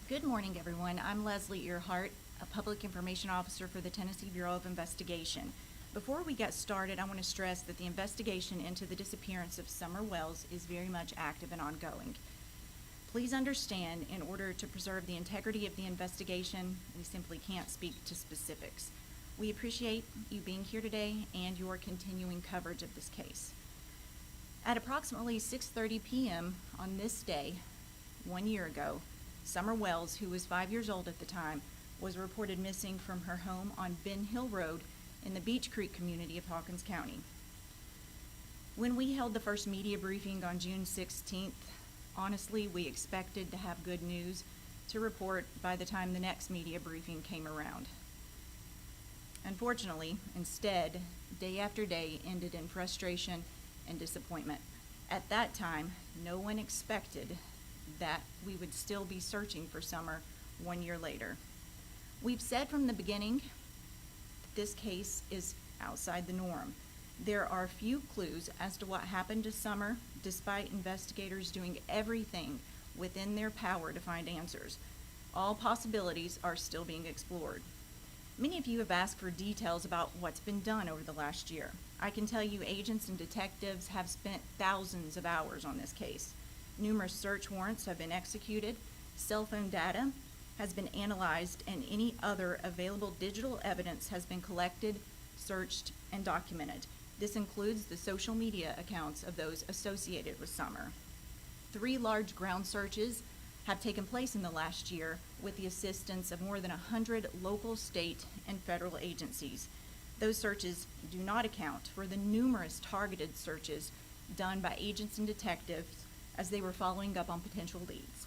Good morning, everyone. I'm Leslie Earhart, a Public Information Officer for the Tennessee Bureau of Investigation. Before we get started, I want to stress that the investigation into the disappearance of Summer Wells is very much active and ongoing. Please understand, in order to preserve the integrity of the investigation, we simply can't speak to specifics. We appreciate you being here today and your continuing coverage of this case. At approximately 6:30 p.m. on this day, 1 year ago, Summer Wells, who was 5 years old at the time, was reported missing from her home on Ben Hill Road in the Beech Creek community of Hawkins County. When we held the first media briefing on June 16th, honestly, we expected to have good news to report by the time the next media briefing came around. Unfortunately, instead, day after day ended in frustration and disappointment. At that time, no one expected that we would still be searching for Summer 1 year later. We've said from the beginning that this case is outside the norm. There are few clues as to what happened to Summer, despite investigators doing everything within their power to find answers. All possibilities are still being explored. Many of you have asked for details about what's been done over the last year. I can tell you agents and detectives have spent thousands of hours on this case. Numerous search warrants have been executed, cell phone data has been analyzed, and any other available digital evidence has been collected, searched, and documented. This includes the social media accounts of those associated with Summer. 3 large ground searches have taken place in the last year with the assistance of more than 100 local, state, and federal agencies. Those searches do not account for the numerous targeted searches done by agents and detectives as they were following up on potential leads.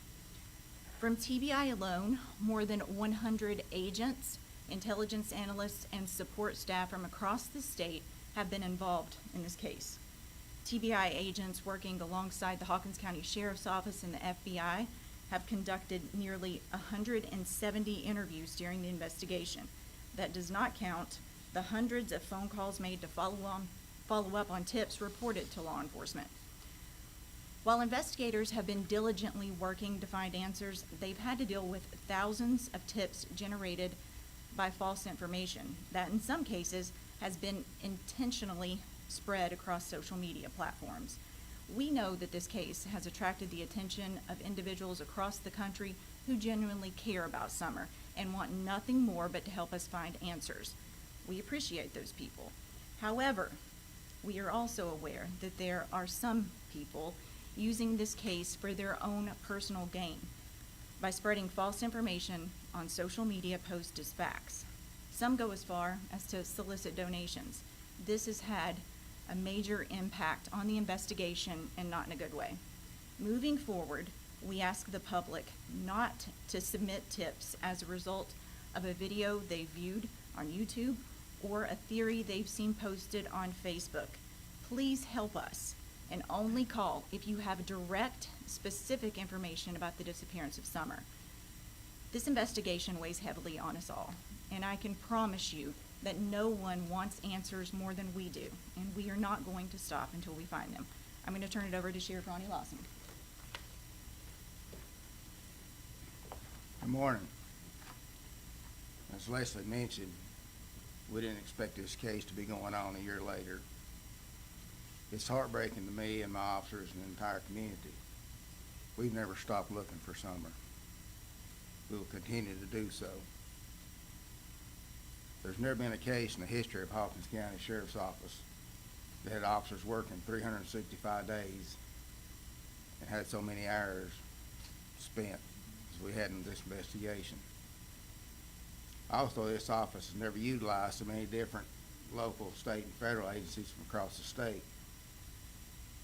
From TBI alone, more than 100 agents, intelligence analysts, and support staff from across the state have been involved in this case. TBI agents working alongside the Hawkins County Sheriff's Office and the FBI have conducted nearly 170 interviews during the investigation. That does not count the hundreds of phone calls made to follow up on tips reported to law enforcement. While investigators have been diligently working to find answers, they've had to deal with thousands of tips generated by false information that in some cases has been intentionally spread across social media platforms. We know that this case has attracted the attention of individuals across the country who genuinely care about Summer and want nothing more but to help us find answers. We appreciate those people. However, we are also aware that there are some people using this case for their own personal gain by spreading false information on social media posts as facts. Some go as far as to solicit donations. This has had a major impact on the investigation and not in a good way. Moving forward, we ask the public not to submit tips as a result of a video they viewed on YouTube or a theory they've seen posted on Facebook. Please help us and only call if you have direct, specific information about the disappearance of Summer. This investigation weighs heavily on us all, and I can promise you that no one wants answers more than we do, and we are not going to stop until we find them. I'm going to turn it over to Sheriff Ronnie Lawson. Good morning. As Leslie mentioned, we didn't expect this case to be going on a year later. It's heartbreaking to me and my officers and the entire community. We've never stopped looking for Summer. We will continue to do so. There's never been a case in the history of Hawkins County Sheriff's Office that had officers working 365 days and had so many hours spent as we had in this investigation. Also, this office has never utilized so many different local, state, and federal agencies from across the state.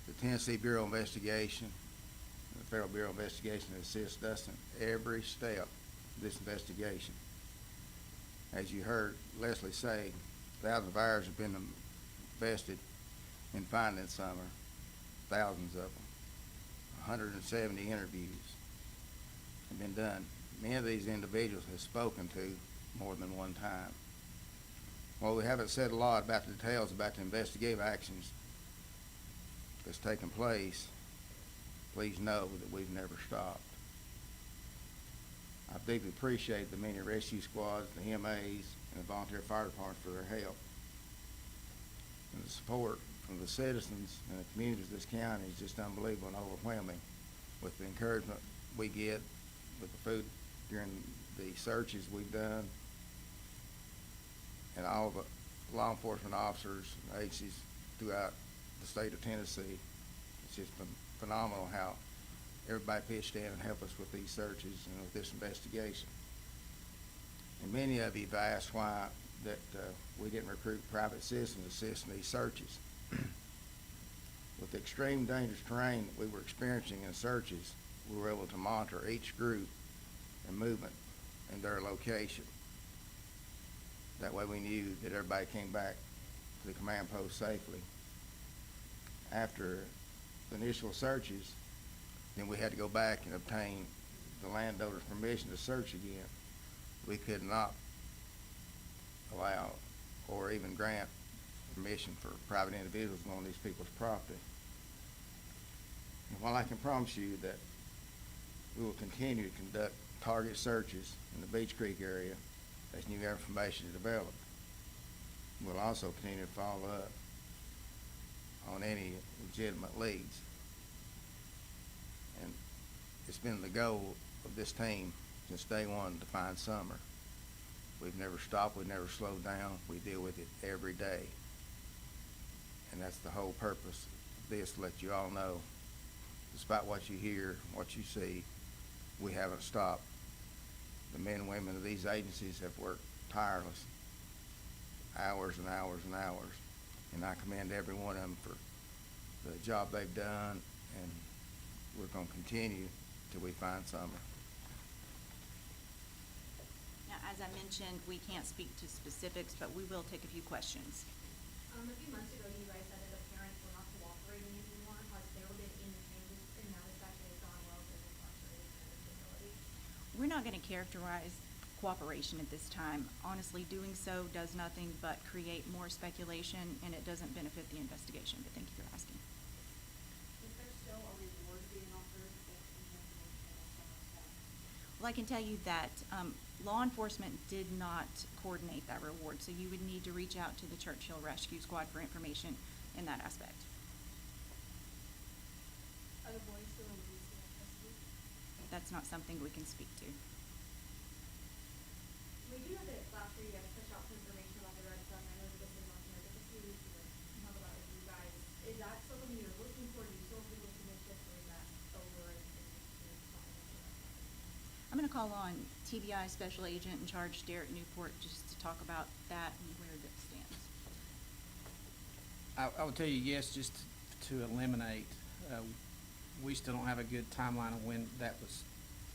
The Tennessee Bureau of Investigation, the Federal Bureau of Investigation assists us in every step of this investigation. As you heard Leslie say, thousands of hours have been invested in finding Summer, thousands of them. 170 interviews have been done. Many of these individuals have spoken to more than one time. While we haven't said a lot about the details about the investigative actions that's taken place, please know that we've never stopped. deeply appreciate the many rescue squads, the EMAs, and the volunteer fire departments for their help. And the support from the citizens and the communities of this county is just unbelievable and overwhelming with the encouragement we get with the food during the searches we've done, and all the law enforcement officers and agencies throughout the state of Tennessee. It's just been phenomenal how everybody pitched in and helped us with these searches and with this investigation. And many of you have asked why that we didn't recruit private citizens to assist in these searches. With the extreme dangerous terrain that we were experiencing in searches, we were able to monitor each group and movement and their location. That way we knew that everybody came back to the command post safely. After the initial searches, then we had to go back and obtain the landowner's permission to search again. We could not allow or even grant permission for private individuals on these people's property. And while I can promise you that we will continue to conduct target searches in the Beach Creek area as new information is developed, we'll also continue to follow up on any legitimate leads. And it's been the goal of this team since day one to find Summer. We've never stopped, we've never slowed down, we deal with it every day. And that's the whole purpose of this, to let you all know, despite what you hear, what you see, we haven't stopped. The men and women of these agencies have worked tireless, hours and hours and hours, and I commend every one of them for the job they've done, and we're going to continue till we find Summer. Now, as I mentioned, we can't speak to specifics, but we will take a few questions. A few months ago, you guys said that the parents were not cooperating anymore. Has there been any changes in that respect? Has gone well with the incarcerated in the facility? We're not going to characterize cooperation at this time. Honestly, doing so does nothing but create more speculation, and it doesn't benefit the investigation, but thank you for asking. Is there still a reward being offered if the information is Summer staff? Well, I can tell you that law enforcement did not coordinate that reward, so you would need to reach out to the Churchill Rescue Squad for information in that aspect. Are the boys still in DCF custody? That's not something we can speak to. We do know that last year you guys pushed out some information about the Red Sun. I know that this is not here, but just a few weeks ago, talk about it with you guys. Is that something you're looking for? Do you still feel to make this, or is that over and I'm going to call on TBI Special Agent in Charge Derek Newport just to talk about that and where that stands. I would tell you yes, just to eliminate. We still don't have a good timeline of when that was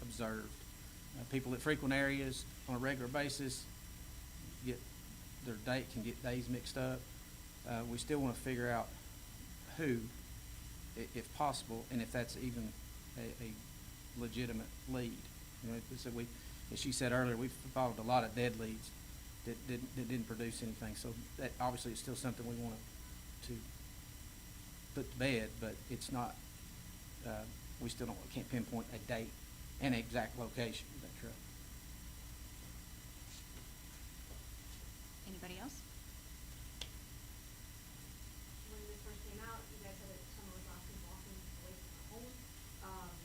observed. People that frequent areas on a regular basis can get days mixed up. We still want to figure out who, if possible, and if that's even a legitimate lead. You know, so as she said earlier, we've followed a lot of dead leads that didn't produce anything. So that obviously is still something we want to put to bed, but it's not. We still can't pinpoint a date and exact location of that truck. Anybody else? when this first came out, you guys said that Summer was last seen walking away from her home.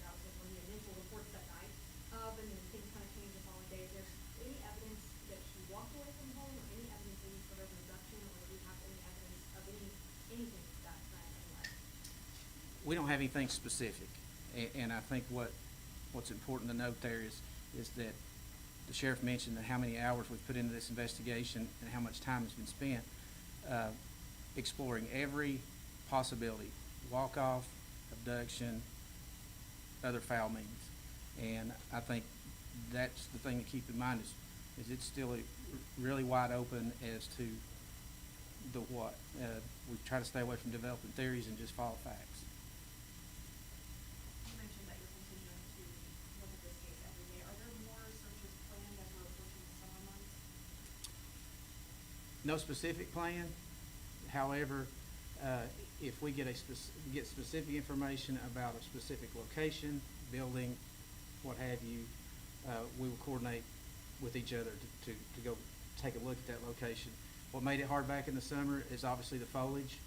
That was one of the initial reports that night. And then things kind of changed the following day. Is there any evidence that she walked away from home, or any evidence of any sort of abduction, or do we have any evidence of anything of that kind in life? We don't have anything specific, and I think what's important to note there is that the sheriff mentioned that how many hours we've put into this investigation and how much time has been spent exploring every possibility: walk-off, abduction, other foul means. And I think that's the thing to keep in mind is it's still really wide open as to the what. We try to stay away from developing theories and just follow facts. You mentioned that you're continuing to look at this case every day. Are there more searches planned as we're approaching the summer months? No specific plan. However, if we get get specific information about a specific location, building, what have you, we will coordinate with each other to go take a look at that location. What made it hard back in the summer is obviously the foliage.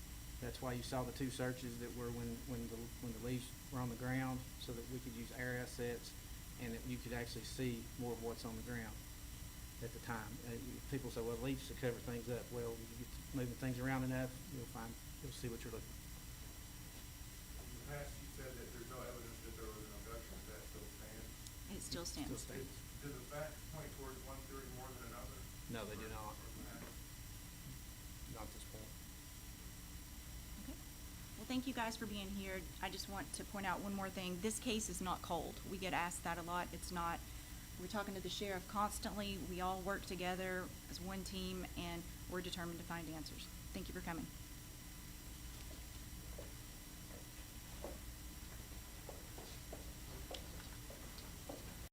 That's why you saw the 2 searches that were when the leaves were on the ground, so that we could use air assets and that you could actually see more of what's on the ground at the time. People say, well, leaves should cover things up. Well, you get to moving things around enough, you'll see what you're looking for. In the past, you said that there's no evidence that there was an abduction. Does that still stand? It still stands. Still stands. Do the facts point towards one theory more than another? No, they do not. Or perhaps? Not at this point. Okay. Well, thank you guys for being here. I just want to point out one more thing. This case is not cold. We get asked that a lot. It's not. We're talking to the sheriff constantly. We all work together as one team, and we're determined to find answers. Thank you for coming.